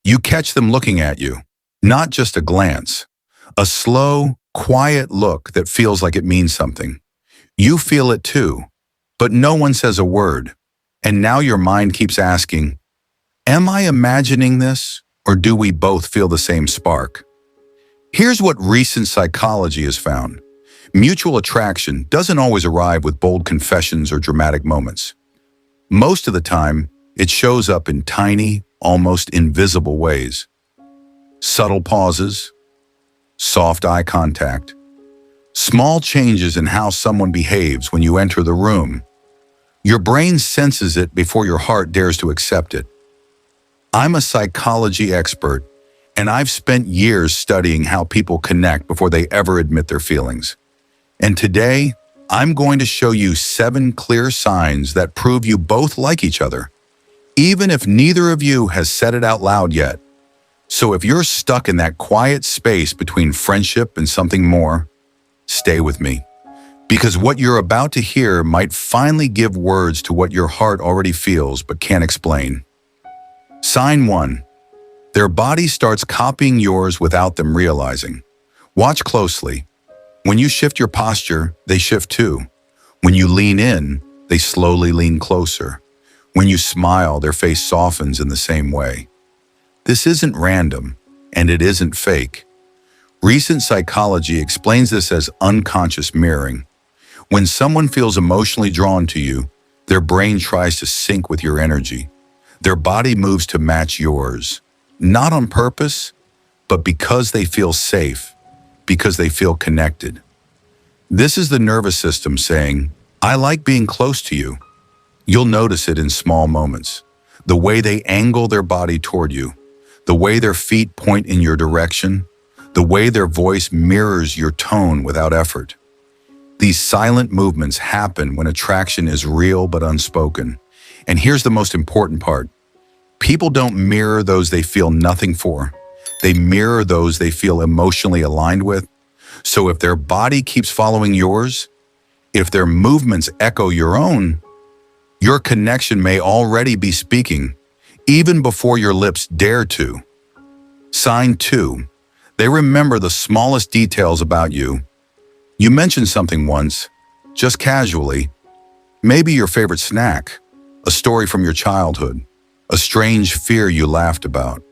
You catch them looking at you, not just a glance, a slow, quiet look that feels like it means something. You feel it too, but no one says a word. And now your mind keeps asking, am I imagining this, or do we both feel the same spark? Here's what recent psychology has found. Mutual attraction doesn't always arrive with bold confessions or dramatic moments. Most of the time, it shows up in tiny, almost invisible ways. Subtle pauses, soft eye contact, small changes in how someone behaves when you enter the room. Your brain senses it before your heart dares to accept it. I'm a psychology expert, and I've spent years studying how people connect before they ever admit their feelings. And today, I'm going to show you 7 clear signs that prove you both like each other, even if neither of you has said it out loud yet. So if you're stuck in that quiet space between friendship and something more, stay with me. Because what you're about to hear might finally give words to what your heart already feels but can't explain. Sign 1. Their body starts copying yours without them realizing. Watch closely. When you shift your posture, they shift too. When you lean in, they slowly lean closer. When you smile, their face softens in the same way. This isn't random, and it isn't fake. Recent psychology explains this as unconscious mirroring. When someone feels emotionally drawn to you, their brain tries to sync with your energy. Their body moves to match yours, not on purpose, but because they feel safe, because they feel connected. This is the nervous system saying, I like being close to you. You'll notice it in small moments. The way they angle their body toward you, the way their feet point in your direction, the way their voice mirrors your tone without effort. These silent movements happen when attraction is real but unspoken. And here's the most important part. People don't mirror those they feel nothing for. They mirror those they feel emotionally aligned with. So if their body keeps following yours, if their movements echo your own, your connection may already be speaking, even before your lips dare to. Sign 2. They remember the smallest details about you. You mentioned something once, just casually. Maybe your favorite snack, a story from your childhood, a strange fear you laughed about.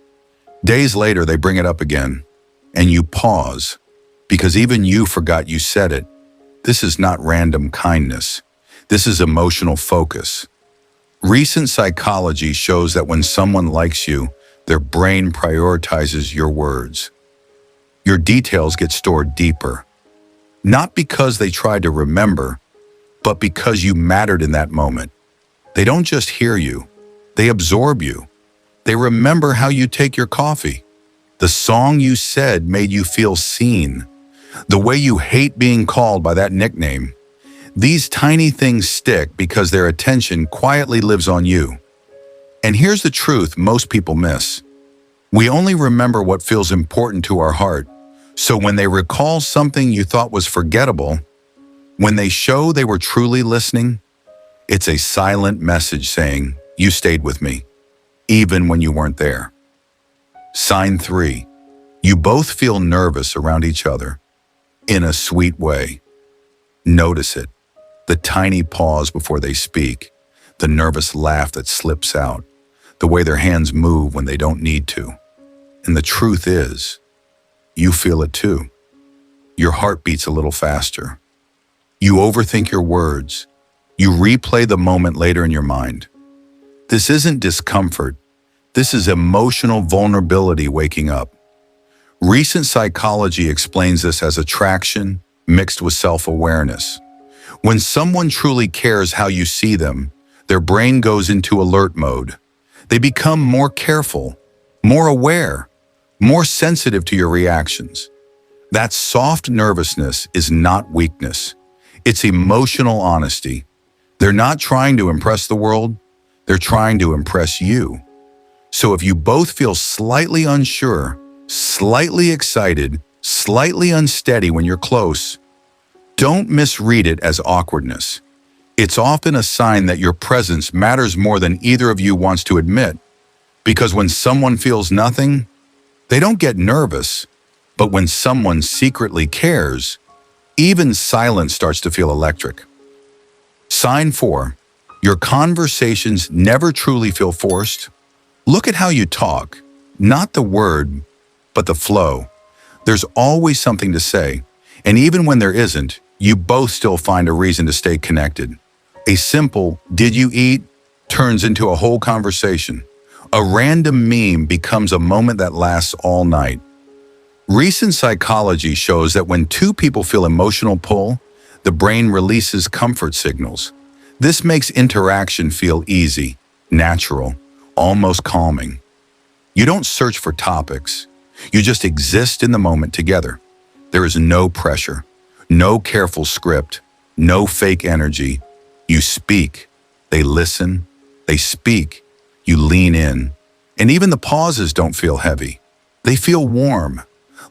Days later, they bring it up again, and you pause, because even you forgot you said it. This is not random kindness. This is emotional focus. Recent psychology shows that when someone likes you, their brain prioritizes your words. Your details get stored deeper. Not because they tried to remember, but because you mattered in that moment. They don't just hear you, they absorb you. They remember how you take your coffee. The song you said made you feel seen. The way you hate being called by that nickname. These tiny things stick because their attention quietly lives on you. And here's the truth most people miss. We only remember what feels important to our heart. So when they recall something you thought was forgettable, when they show they were truly listening, it's a silent message saying, you stayed with me, even when you weren't there. Sign 3. You both feel nervous around each other, in a sweet way. Notice it, the tiny pause before they speak, the nervous laugh that slips out, the way their hands move when they don't need to. And the truth is, you feel it too. Your heart beats a little faster. You overthink your words. You replay the moment later in your mind. This isn't discomfort. This is emotional vulnerability waking up. Recent psychology explains this as attraction mixed with self-awareness. When someone truly cares how you see them, their brain goes into alert mode. They become more careful, more aware, more sensitive to your reactions. That soft nervousness is not weakness. It's emotional honesty. They're not trying to impress the world. They're trying to impress you. So if you both feel slightly unsure, slightly excited, slightly unsteady when you're close, don't misread it as awkwardness. It's often a sign that your presence matters more than either of you wants to admit. Because when someone feels nothing, they don't get nervous. But when someone secretly cares, even silence starts to feel electric. Sign 4. Your conversations never truly feel forced. Look at how you talk, not the word, but the flow. There's always something to say, and even when there isn't, you both still find a reason to stay connected. A simple, "Did you eat?" turns into a whole conversation. A random meme becomes a moment that lasts all night. Recent psychology shows that when two people feel emotional pull, the brain releases comfort signals. This makes interaction feel easy, natural, almost calming. You don't search for topics. You just exist in the moment together. There is no pressure, no careful script, no fake energy. You speak, they listen, they speak, you lean in. And even the pauses don't feel heavy. They feel warm,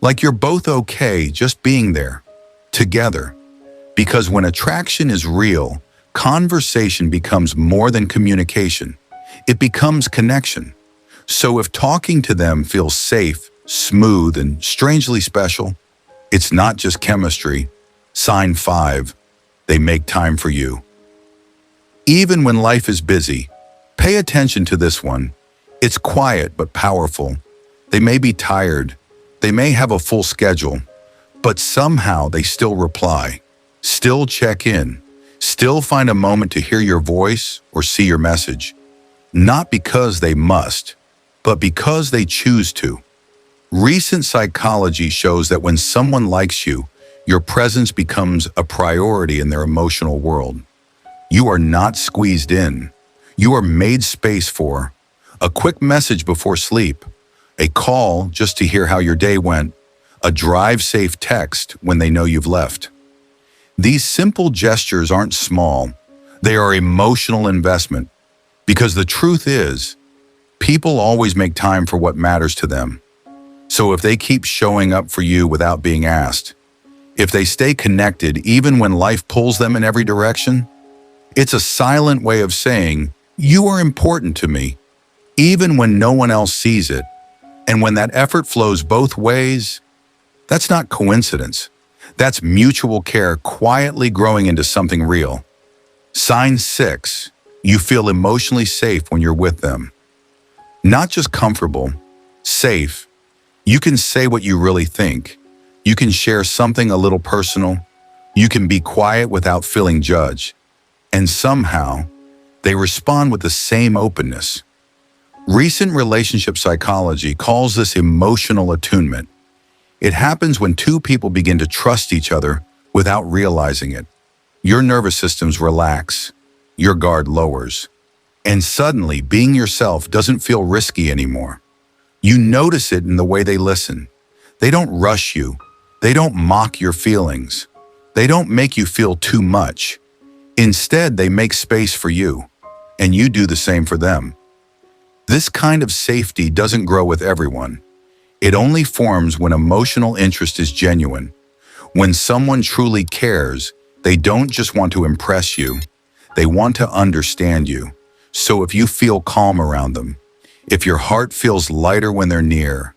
like you're both okay just being there, together. Because when attraction is real, conversation becomes more than communication. It becomes connection. So if talking to them feels safe, smooth, and strangely special, it's not just chemistry. Sign 5. They make time for you. Even when life is busy, pay attention to this one. It's quiet but powerful. They may be tired. They may have a full schedule, but somehow they still reply, still check in, still find a moment to hear your voice or see your message. Not because they must, but because they choose to. Recent psychology shows that when someone likes you, your presence becomes a priority in their emotional world. You are not squeezed in. You are made space for. A quick message before sleep, a call just to hear how your day went, a drive-safe text when they know you've left. These simple gestures aren't small. They are emotional investment. Because the truth is, people always make time for what matters to them. So if they keep showing up for you without being asked, if they stay connected even when life pulls them in every direction, it's a silent way of saying, you are important to me, even when no one else sees it. And when that effort flows both ways, that's not coincidence. That's mutual care quietly growing into something real. Sign 6. You feel emotionally safe when you're with them. Not just comfortable, safe. You can say what you really think. You can share something a little personal. You can be quiet without feeling judged. And somehow, they respond with the same openness. Recent relationship psychology calls this emotional attunement. It happens when two people begin to trust each other without realizing it. Your nervous systems relax, your guard lowers, and suddenly being yourself doesn't feel risky anymore. You notice it in the way they listen. They don't rush you. They don't mock your feelings. They don't make you feel too much. Instead, they make space for you, and you do the same for them. This kind of safety doesn't grow with everyone. It only forms when emotional interest is genuine. When someone truly cares, they don't just want to impress you. They want to understand you. So if you feel calm around them, if your heart feels lighter when they're near,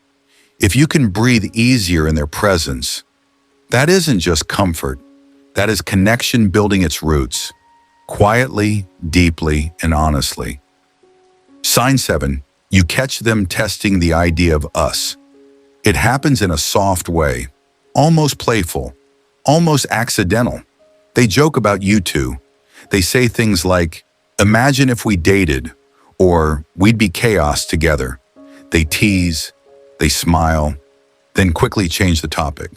if you can breathe easier in their presence, that isn't just comfort. That is connection building its roots, quietly, deeply, and honestly. Sign 7. You catch them testing the idea of us. It happens in a soft way, almost playful, almost accidental. They joke about you two. They say things like, "Imagine if we dated," or "We'd be chaos together." They tease, they smile, then quickly change the topic.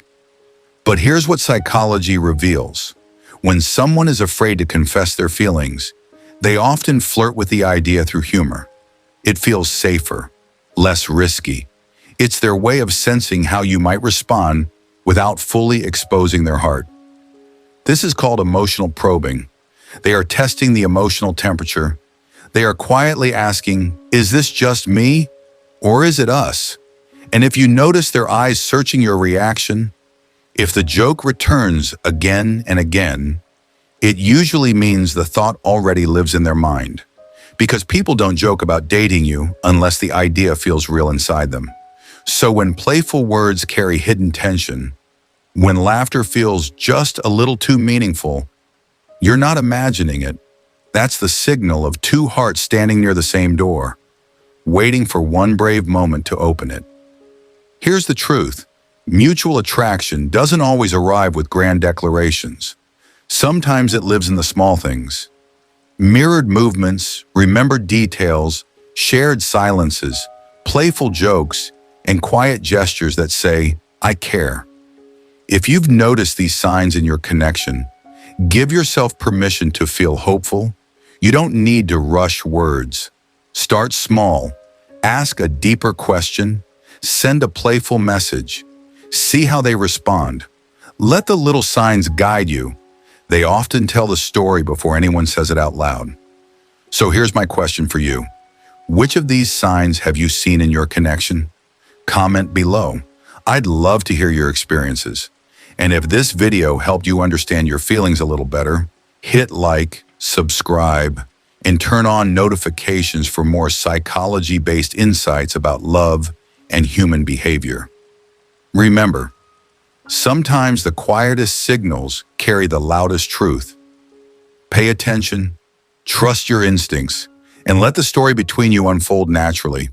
But here's what psychology reveals. When someone is afraid to confess their feelings, they often flirt with the idea through humor. It feels safer, less risky. It's their way of sensing how you might respond without fully exposing their heart. This is called emotional probing. They are testing the emotional temperature. They are quietly asking, is this just me, or is it us? And if you notice their eyes searching your reaction, if the joke returns again and again, it usually means the thought already lives in their mind. because people don't joke about dating you unless the idea feels real inside them. So when playful words carry hidden tension, when laughter feels just a little too meaningful, you're not imagining it. That's the signal of two hearts standing near the same door, waiting for one brave moment to open it. Here's the truth. Mutual attraction doesn't always arrive with grand declarations. Sometimes it lives in the small things. Mirrored movements, remembered details, shared silences, playful jokes, and quiet gestures that say, "I care." If you've noticed these signs in your connection, give yourself permission to feel hopeful. You don't need to rush words. Start small. Ask a deeper question. Send a playful message. See how they respond. Let the little signs guide you. They often tell the story before anyone says it out loud. So here's my question for you. Which of these signs have you seen in your connection? Comment below. I'd love to hear your experiences. And if this video helped you understand your feelings a little better, hit like, subscribe, and turn on notifications for more psychology-based insights about love and human behavior. Remember, sometimes the quietest signals carry the loudest truth. Pay attention, trust your instincts, and let the story between you unfold naturally.